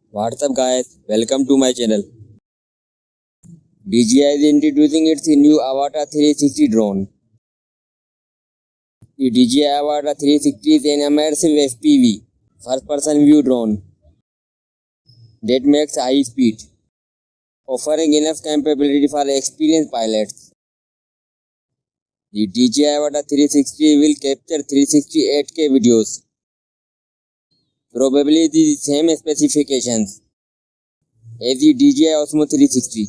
What's up guys, welcome to my channel. DJI is introducing its new Avata 360 drone. The DJI Avata 360 is an immersive FPV, first person view drone that makes high speed, offering enough capability for experienced pilots. The DJI Avata 360 will capture 360 8K videos, probably the same specifications as the DJI Osmo 360,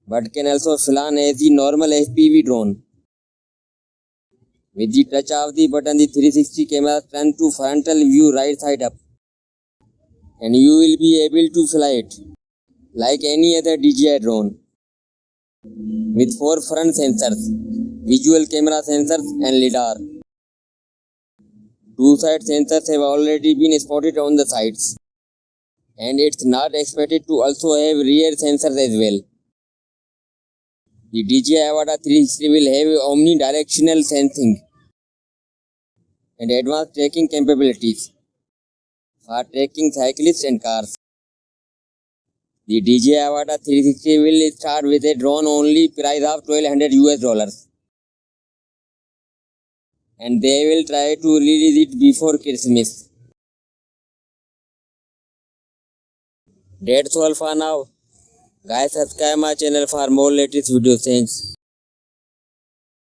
but can also fly as the normal FPV drone. With the touch of the button, the 360 camera turns to frontal view right side up, and you will be able to fly it like any other DJI drone with 4 front sensors, visual camera sensors and LiDAR. 2 side sensors have already been spotted on the sides, and it's not expected to also have rear sensors as well. The DJI Avata 360 will have omnidirectional sensing and advanced tracking capabilities for tracking cyclists and cars. The DJI Avata 360 will start with a drone only price of $1,200 and they will try to release it before Christmas. That's all for now. Guys, subscribe my channel for more latest videos. Thanks.